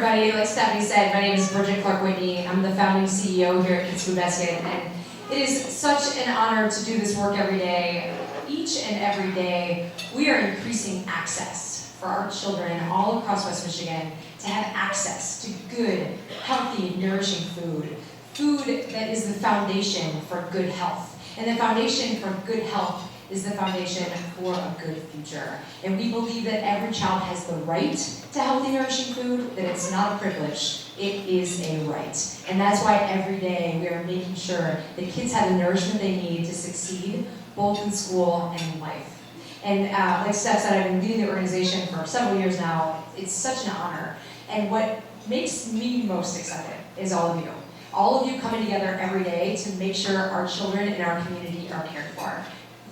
everybody. Like Stephanie said, my name is Bridget Whitney. I'm the founding CEO here at Kids Food Basket, and it is such an honor to do this work every day. Each and every day, we are increasing access for our children all across West Michigan to have access to good, healthy, nourishing food. Food that is the foundation for good health. And the foundation for good health is the foundation for a good future. And we believe that every child has the right to healthy, nourishing food, that it's not a privilege, it is a right. And that's why every day we are making sure that kids have the nourishment they need to succeed, both in school and in life. And like Steph said, I've been leading the organization for several years now. It's such an honor. And what makes me most excited is all of you. All of you coming together every day to make sure our children in our community are cared for.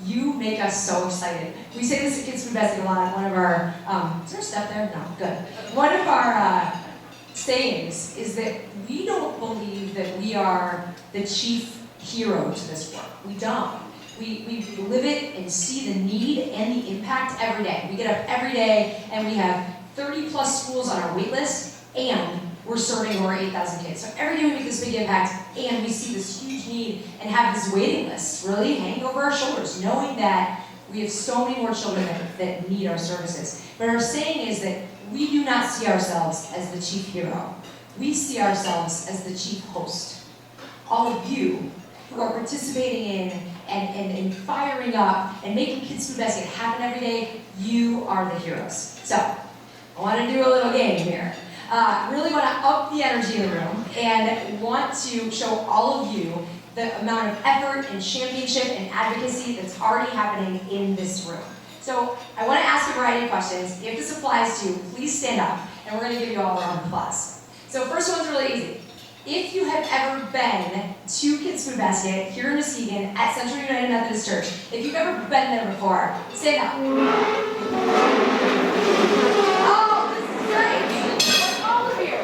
You make us so excited. We say this at Kids Food Basket a lot. One of our, is there a step there? No, good. One of our sayings is that we don't believe that we are the chief hero to this work. We don't. We live it and see the need and the impact every day. We get up every day and we have 30 plus schools on our wait list, and we're serving over 8,000 kids. So every day we make this big impact, and we see this huge need and have this waiting list really hanging over our shoulders, knowing that we have so many more children that need our services. But our saying is that we do not see ourselves as the chief hero. We see ourselves as the chief host. All of you who are participating in and firing up and making Kids Food Basket happen every day, you are the heroes. So, I want to do a little game here. Really want to up the energy in the room and want to show all of you the amount of effort and championship and advocacy that's already happening in this room. So I want to ask a variety of questions. If this applies to you, please stand up, and we're going to give you all a round of applause. So first one's really easy. If you have ever been to Kids Food Basket here in Muskegon at Central United Methodist Church, if you've ever been there before, stand up. Oh, this is great. All of you.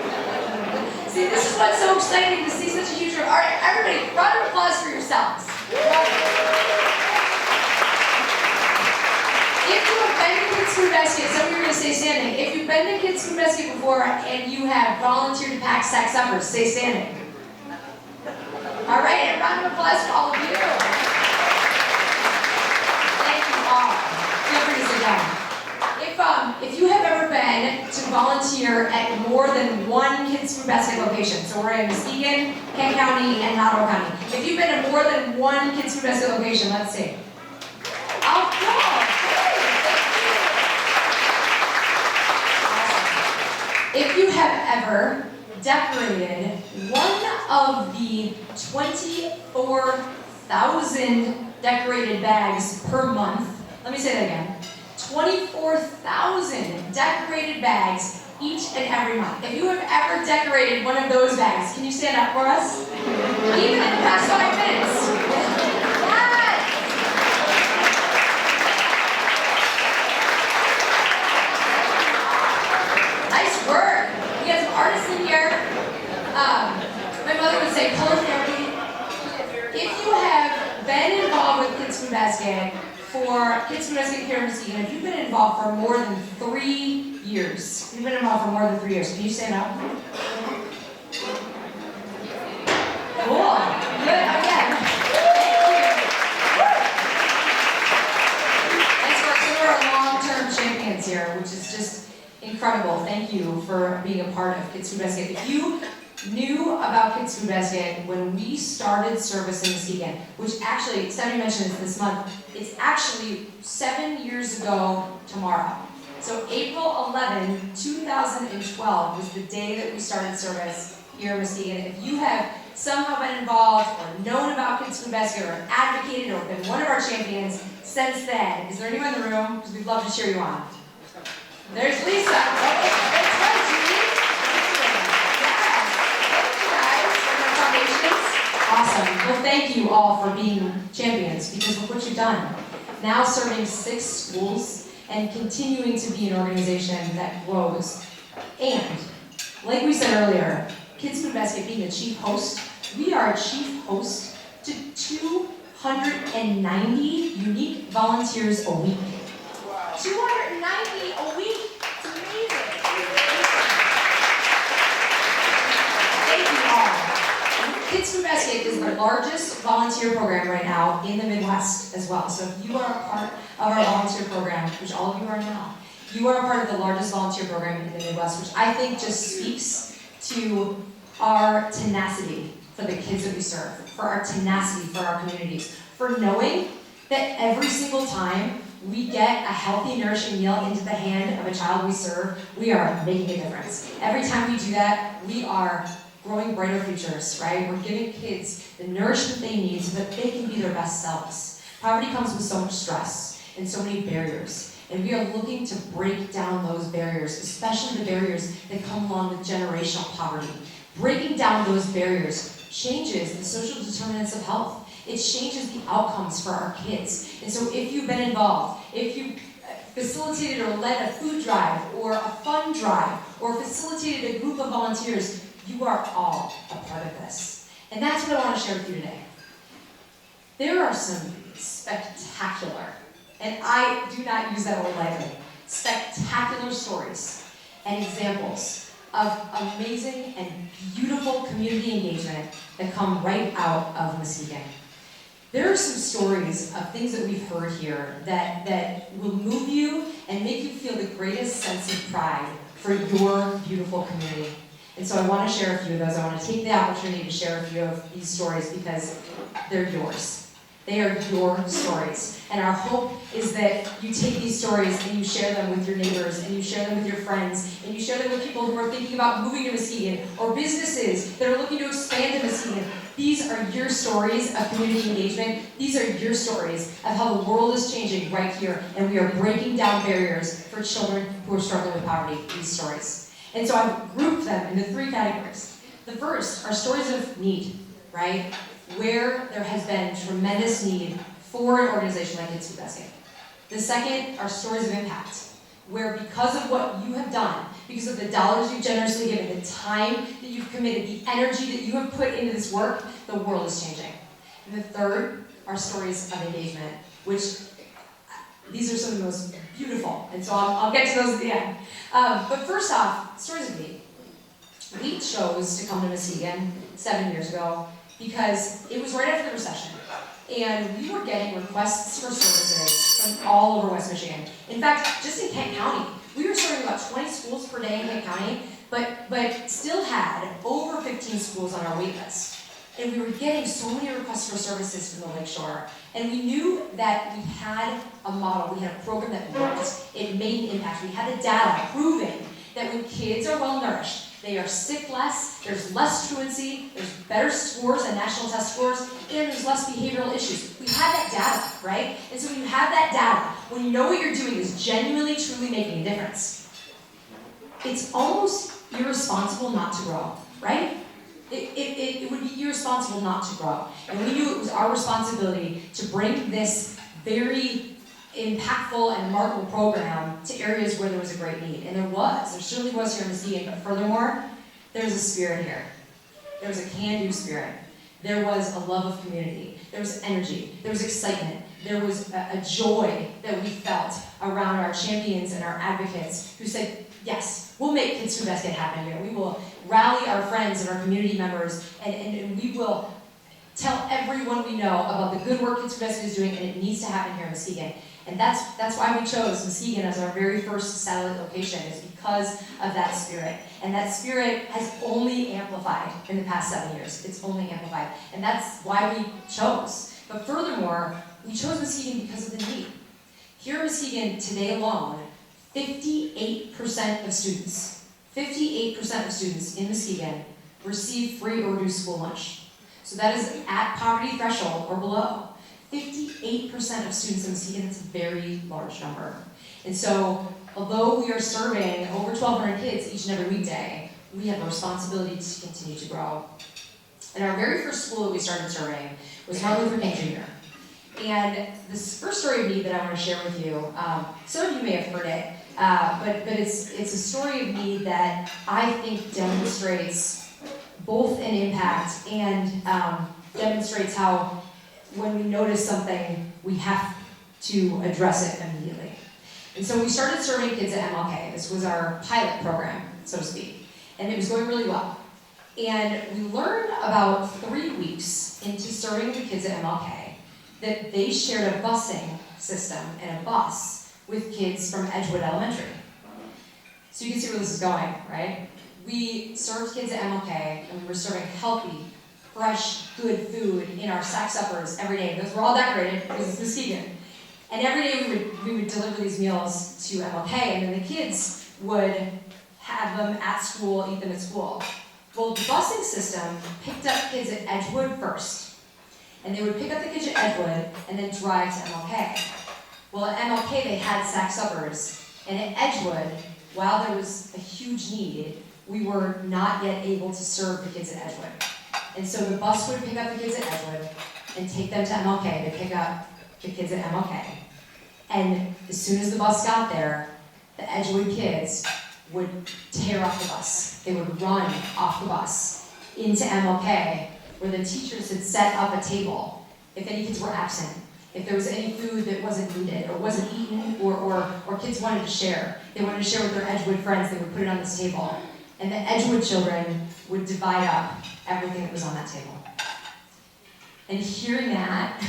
See, this is what's so exciting to see such a huge room. All right, everybody, round of applause for yourselves. If you have been to Kids Food Basket, some of you are going to stay standing. If you've been to Kids Food Basket before and you have volunteered to pack sack suppers, stay standing. All right, a round of applause for all of you. Thank you all. Feel free to sit down. If you have ever been to volunteer at more than one Kids Food Basket location, so we're in Muskegon, Kent County, and Ottawa County. If you've been to more than one Kids Food Basket location, let's see. Oh, cool. If you have ever decorated one of the 24,000 decorated bags per month, let me say that again, 24,000 decorated bags each and every month. If you have ever decorated one of those bags, can you stand up for us? Even in the past 5 minutes. Work. We got some artists in here. My mother would say color therapy. If you have been involved with Kids Food Basket for Kids Food Basket here in Muskegon, if you've been involved for more than 3 years, can you stand up? Cool. Good. Again. Nice work. So we're long-term champions here, which is just incredible. Thank you for being a part of Kids Food Basket. If you knew about Kids Food Basket when we started service in Muskegon, which actually, Stephanie mentioned this month, it's actually 7 years ago tomorrow. So April 11, 2012 was the day that we started service here in Muskegon. If you have somehow been involved or known about Kids Food Basket or advocated or been one of our champions since then, is there anyone in the room? Because we'd love to cheer you on. There's Lisa. That's right, Julie. Yes. Thank you guys for the foundations. Awesome. Well, thank you all for being champions, because look what you've done. Now serving 6 schools and continuing to be an organization that grows. And, like we said earlier, Kids Food Basket being a chief host, we are a chief host to 290 unique volunteers a week. 290 a week. It's amazing. Kids Food Basket is the largest volunteer program right now in the Midwest as well. So if you are a part of our volunteer program, which all of you are now, you are a part of the largest volunteer program in the Midwest, which I think just speaks to our tenacity for the kids that we serve, for our tenacity for our communities, for knowing that every single time we get a healthy, nourishing meal into the hand of a child we serve, we are making a difference. Every time we do that, we are growing brighter futures, right? We're giving kids the nourishment they need so that they can be their best selves. Poverty comes with so much stress and so many barriers. And we are looking to break down those barriers, especially the barriers that come along with generational poverty. Breaking down those barriers changes the social determinants of health. It changes the outcomes for our kids. And so if you've been involved, if you facilitated or led a food drive or a fun drive or facilitated a group of volunteers, you are all a part of this. And that's what I want to share with you today. There are some spectacular, and I do not use that word lightly, spectacular stories and examples of amazing and beautiful community engagement that come right out of Muskegon. There are some stories of things that we've heard here that will move you and make you feel the greatest sense of pride for your beautiful community. And so I want to share a few of those. I want to take the opportunity to share a few of these stories because they're yours. They are your stories. And our hope is that you take these stories and you share them with your neighbors and you share them with your friends and you share them with people who are thinking about moving to Muskegon or businesses that are looking to expand to Muskegon. These are your stories of community engagement. These are your stories of how the world is changing right here, and we are breaking down barriers for children who are struggling with poverty, these stories. And so I've grouped them into three categories. The first are stories of need, right? Where there has been tremendous need for an organization like Kids Food Basket. The second are stories of impact, where because of what you have done, because of the dollars you've generously given, the time that you've committed, the energy that you have put into this work, the world is changing. And the third are stories of engagement, which these are some of the most beautiful, and so I'll get to those at the end. But first off, stories of need. We chose to come to Muskegon 7 years ago because it was right after the recession. And we were getting requests for services from all over West Michigan. In fact, just in Kent County, we were serving about 20 schools per day in Kent County, but still had over 15 schools on our wait list. And we were getting so many requests for services from the Lakeshore. And we knew that we had a model, we had a program that worked. It made an impact. We had the data proving that when kids are well nourished, they are sick less, there's less truancy, there's better scores and national test scores, and there's less behavioral issues. We had that data, right? And so when you have that data, when you know what you're doing is genuinely, truly making a difference, it's almost irresponsible not to grow, right? It would be irresponsible not to grow. And we knew it was our responsibility to bring this very impactful and remarkable program to areas where there was a great need. And there certainly was here in Muskegon, but furthermore, there's a spirit here. There was a can-do spirit. There was a love of community. There was energy. There was excitement. There was a joy that we felt around our champions and our advocates who said, yes, we'll make Kids Food Basket happen here. We will rally our friends and our community members, and we will tell everyone we know about the good work Kids Food Basket is doing, and it needs to happen here in Muskegon. And that's why we chose Muskegon as our very first satellite location, is because of that spirit. And that spirit has only amplified in the past 7 years. It's only amplified. And that's why we chose. But furthermore, we chose Muskegon because of the need. Here in Muskegon, today alone, 58% of students in Muskegon receive free or reduced school lunch. So that is at poverty threshold or below. 58% of students in Muskegon, that's a very large number. And so, although we are serving over 1,200 kids each and every weekday, we have a responsibility to continue to grow. And our very first school that we started serving was Martin Luther King Jr. And this first story of need that I want to share with you, some of you may have heard it, but it's a story of need that I think demonstrates both an impact and demonstrates how when we notice something, we have to address it immediately. And so we started serving kids at MLK. This was our pilot program, so to speak. And it was going really well. And we learned about 3 weeks into serving the kids at MLK that they shared a busing system and a bus with kids from Edgewood Elementary. So you can see where this is going, right? We served kids at MLK, and we were serving healthy, fresh, good food in our sack suppers every day. Those were all decorated because it's Muskegon. And every day we would deliver these meals to MLK, and then the kids would have them at school, eat them at school. Well, the busing system picked up kids at Edgewood first. And they would pick up the kids at Edgewood and then drive to MLK. Well, at MLK they had sack suppers, and at Edgewood, while there was a huge need, we were not yet able to serve the kids at Edgewood. And so the bus would pick up the kids at Edgewood and take them to MLK to pick up the kids at MLK. And as soon as the bus got there, the Edgewood kids would tear off the bus. They would run off the bus into MLK, where the teachers had set up a table if any kids were absent, if there was any food that wasn't needed or wasn't eaten, or kids wanted to share. They wanted to share with their Edgewood friends, they would put it on this table. And the Edgewood children would divide up everything that was on that table. And hearing that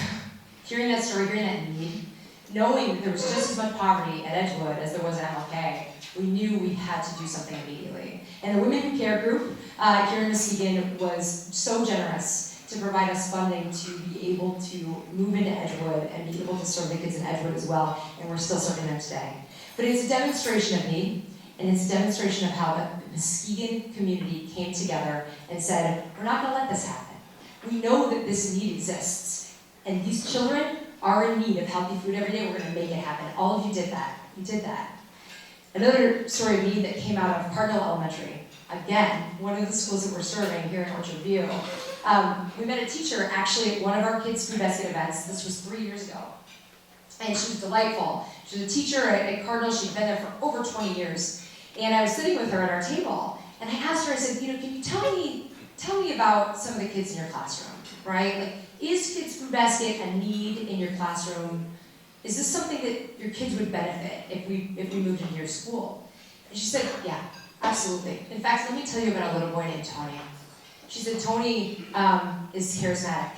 story, hearing that need, knowing that there was just as much poverty at Edgewood as there was at MLK, we knew we had to do something immediately. And the Women Who Care group here in Muskegon was so generous to provide us funding to be able to move into Edgewood and be able to serve the kids in Edgewood as well, and we're still serving them today. But it's a demonstration of need, and it's a demonstration of how the Muskegon community came together and said, we're not going to let this happen. We know that this need exists, and these children are in need of healthy food every day. We're going to make it happen. All of you did that. You did that. Another story of need that came out of Cardinal Elementary, again, one of the schools that we're serving here in Orchard View. We met a teacher actually at one of our kids' food basket events. This was 3 years ago. And she was delightful. She was a teacher at Cardinal. She'd been there for over 20 years. And I was sitting with her at our table, and I asked her, I said, can you tell me about some of the kids in your classroom, right? Like, is Kids Food Basket a need in your classroom? Is this something that your kids would benefit if we moved into your school? And she said, yeah, absolutely. In fact, let me tell you about a little boy named Tony. She said, Tony is charismatic,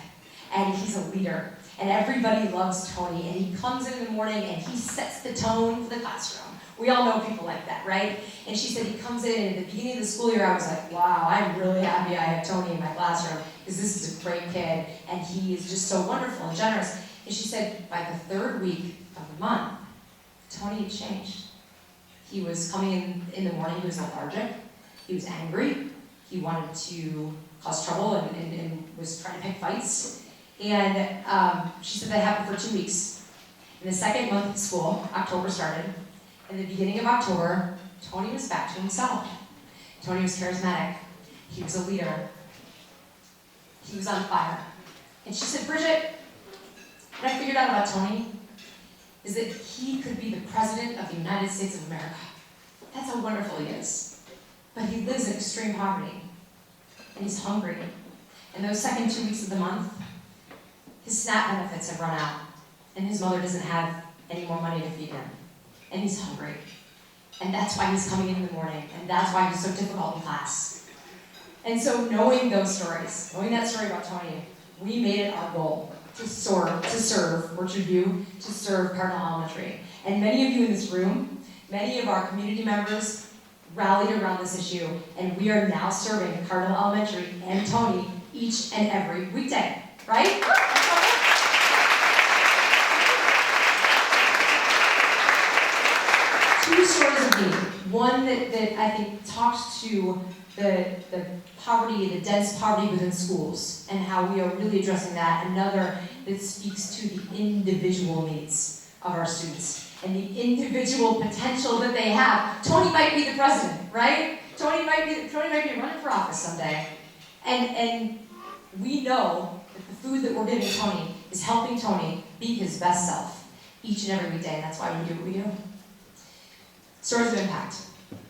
and he's a leader, and everybody loves Tony, and he comes in the morning, and he sets the tone for the classroom. We all know people like that, right? And she said he comes in, and at the beginning of the school year, I was like, wow, I'm really happy I have Tony in my classroom, because this is a great kid, and he is just so wonderful and generous. And she said, by the 3rd week of the month, Tony had changed. He was coming in the morning, he was lethargic, he was angry, he wanted to cause trouble and was trying to pick fights. And she said that happened for 2 weeks. In the 2nd month of school, October started. In the beginning of October, Tony was back to himself. Tony was charismatic. He was a leader. He was on fire. And she said, Bridget, what I figured out about Tony is that he could be the President of the United States of America. That's how wonderful he is. But he lives in extreme poverty. And he's hungry. And those second 2 weeks of the month, his SNAP benefits have run out. And his mother doesn't have any more money to feed him. And he's hungry. And that's why he's coming in the morning. And that's why he's so difficult in class. And so knowing those stories, knowing that story about Tony, we made it our goal to serve Orchard View, to serve Cardinal Elementary. And many of you in this room, many of our community members rallied around this issue, and we are now serving Cardinal Elementary and Tony each and every weekday, right? Two stories of need. One that I think talks to the poverty, the dense poverty within schools, and how we are really addressing that. Another that speaks to the individual needs of our students and the individual potential that they have. Tony might be the president, right? Tony might be running for office someday. And we know that the food that we're giving Tony is helping Tony be his best self each and every weekday, and that's why we do what we do. Stories of impact.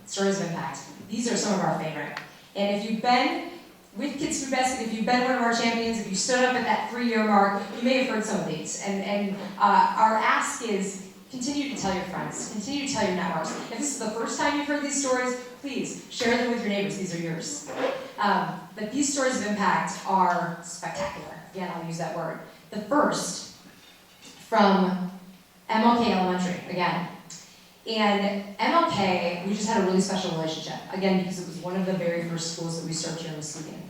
Stories of impact. These are some of our favorite. And if you've been with Kids Food Basket, if you've been one of our champions, if you stood up at that 3-year mark, you may have heard some of these. And our ask is, continue to tell your friends, continue to tell your networks. If this is the first time you've heard these stories, please share them with your neighbors. These are yours. But these stories of impact are spectacular. Again, I'll use that word. The first from MLK Elementary, again. And MLK, we just had a really special relationship, again, because it was one of the very first schools that we served here in Muskegon.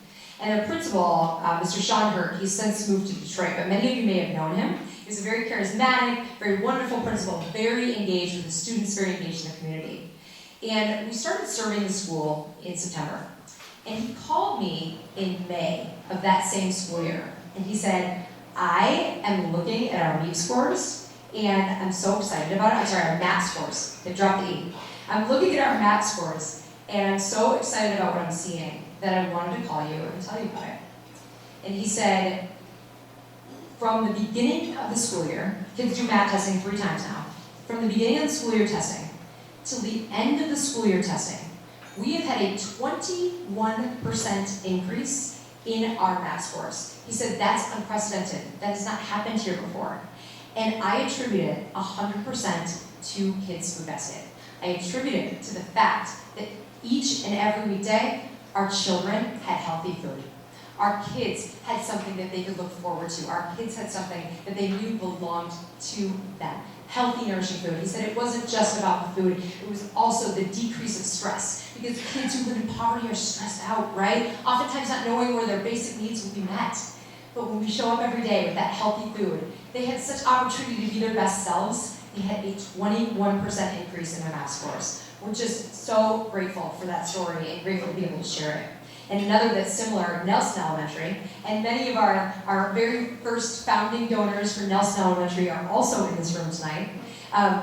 And the principal, Mr. Sean Hurt, he's since moved to Detroit, but many of you may have known him. He's a very charismatic, very wonderful principal, very engaged with the students, very engaged in the community. And we started serving the school in September. And he called me in May of that same school year. And he said, I am looking at our MEP scores, and I'm so excited about it. I'm sorry, our MAP scores. They dropped the E. I'm looking at our MAP scores, and I'm so excited about what I'm seeing that I wanted to call you and tell you about it. And he said, from the beginning of the school year, kids do MAP testing 3 times now. From the beginning of the school year testing till the end of the school year testing, we have had a 21% increase in our MAP scores. He said that's unprecedented. That has not happened here before. And I attribute it 100% to Kids Food Basket. I attribute it to the fact that each and every weekday, our children had healthy food. Our kids had something that they could look forward to. Our kids had something that they knew belonged to them. Healthy, nourishing food. He said it wasn't just about the food, it was also the decrease of stress. Because kids who live in poverty are stressed out, right? Oftentimes not knowing where their basic needs will be met. But when we show up every day with that healthy food, they had such opportunity to be their best selves. They had a 21% increase in their MAP scores. We're just so grateful for that story and grateful to be able to share it. And another that's similar, Nelson Elementary, and many of our very first founding donors for Nelson Elementary are also in this room tonight.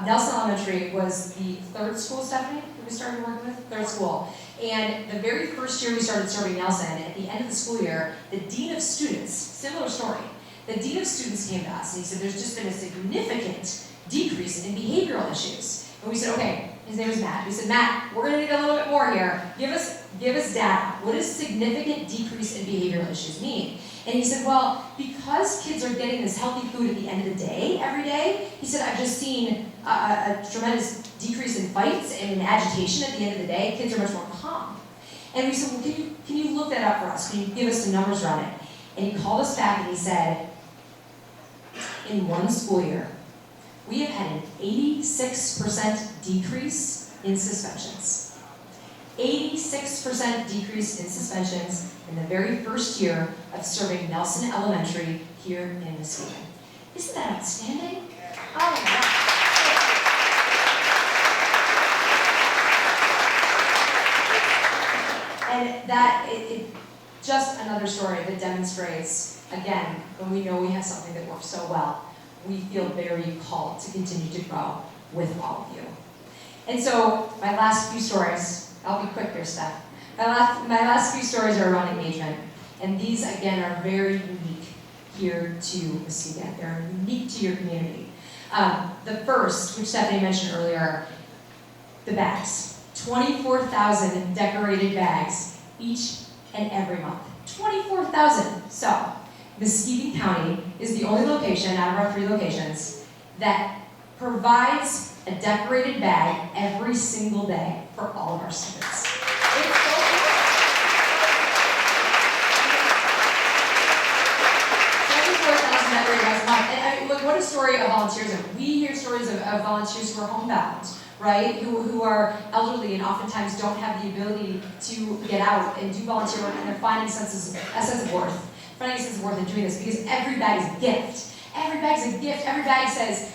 Nelson Elementary was the 3rd school, Stephanie, that we started working with? 3rd school. And the very first year we started serving Nelson, at the end of the school year, the Dean of Students, similar story, the Dean of Students came to us and he said there's just been a significant decrease in behavioral issues. And we said, okay, his name was Matt. We said, Matt, we're gonna need a little bit more here. Give us data. What does significant decrease in behavioral issues mean? And he said, well, because kids are getting this healthy food at the end of the day, every day, he said, I've just seen a tremendous decrease in fights and in agitation at the end of the day. Kids are much more calm. And we said, well, can you look that up for us? Can you give us the numbers around it? And he called us back and he said, in one school year, we have had an 86% decrease in suspensions. 86% decrease in suspensions in the very first year of serving Nelson Elementary here in Muskegon. Isn't that outstanding? Oh my God. And that, just another story that demonstrates, again, when we know we have something that works so well, we feel very called to continue to grow with all of you. And so, my last few stories, I'll be quick here, Steph. My last few stories are around engagement. And these, again, are very unique here to Muskegon. They're unique to your community. The first, which Stephanie mentioned earlier, the bags. 24,000 decorated bags each and every month. 24,000. So, Muskegon County is the only location out of our 3 locations that provides a decorated bag every single day for all of our students. It's so cool. 24,000 decorated bags a month. And I mean, look, what a story of volunteerism. We hear stories of volunteers who are homebound, right? Who are elderly and oftentimes don't have the ability to get out and do volunteer work, and they're finding a sense of worth. Finding a sense of worth in doing this, because every bag is a gift. Every bag is a gift. Every bag says,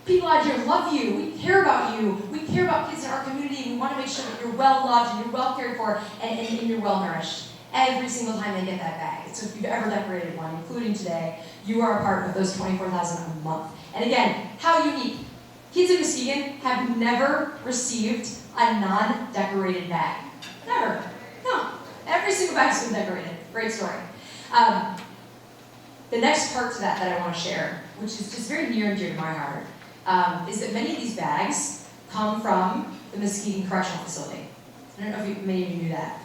people out here love you. We care about you. We care about kids in our community. We want to make sure that you're well loved and you're well cared for and you're well nourished. Every single time they get that bag. So if you've ever decorated one, including today, you are a part of those 24,000 a month. And again, how unique. Kids in Muskegon have never received a non-decorated bag. Never. No. Every single bag's been decorated. Great story. The next part to that I want to share, which is just very near and dear to my heart, is that many of these bags come from the Muskegon Correctional Facility. I don't know if many of you knew that.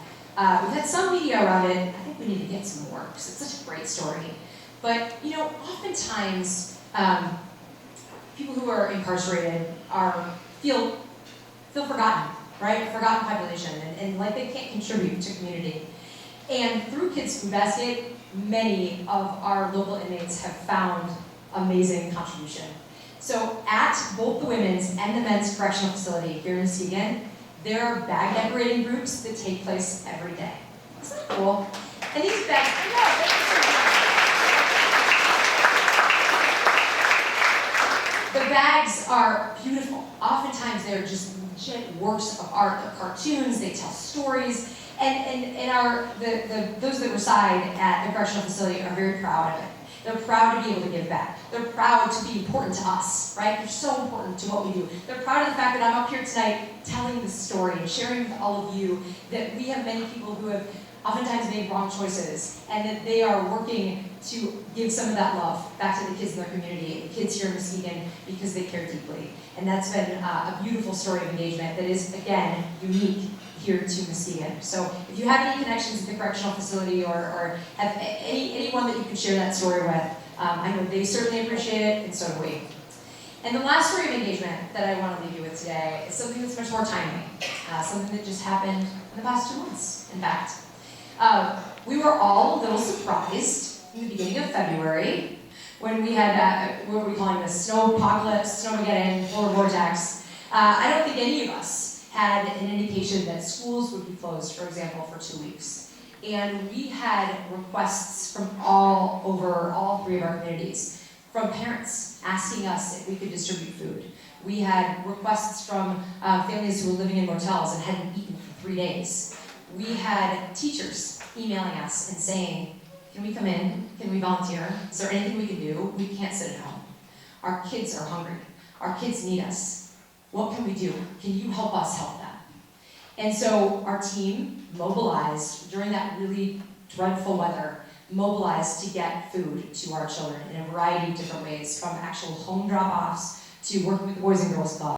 We've had some media around it. I think we need to get some more because it's such a great story. But, you know, oftentimes people who are incarcerated feel forgotten, right? Forgotten population, and like they can't contribute to community. And through Kids Food Basket, many of our local inmates have found amazing contribution. So at both the women's and the men's correctional facility here in Muskegon, there are bag decorating groups that take place every day. Isn't that cool? And these bags, the bags are beautiful. Oftentimes they're just legit works of art. They're cartoons, they tell stories, and those that reside at the correctional facility are very proud of it. They're proud to be able to give back. They're proud to be important to us, right? They're so important to what we do. They're proud of the fact that I'm up here tonight telling this story and sharing with all of you that we have many people who have oftentimes made wrong choices, and that they are working to give some of that love back to the kids in their community, the kids here in Muskegon, because they care deeply. And that's been a beautiful story of engagement that is, again, unique here to Muskegon. So if you have any connections at the correctional facility or have anyone that you can share that story with, I know they certainly appreciate it, and so do we. And the last story of engagement that I want to leave you with today is something that's much more timely, something that just happened in the past 2 months, in fact. We were all a little surprised in the beginning of February when we had, what were we calling this, snow apocalypse, snowmageddon, polar vortex. I don't think any of us had an indication that schools would be closed, for example, for 2 weeks. And we had requests from all over all 3 of our communities, from parents asking us if we could distribute food. We had requests from families who were living in motels and hadn't eaten for 3 days. We had teachers emailing us and saying, can we come in? Can we volunteer? Is there anything we can do? We can't sit at home. Our kids are hungry. Our kids need us. What can we do? Can you help us help them? And so our team mobilized during that really dreadful weather, mobilized to get food to our children in a variety of different ways, from actual home drop-offs to working with the Boys and Girls Club.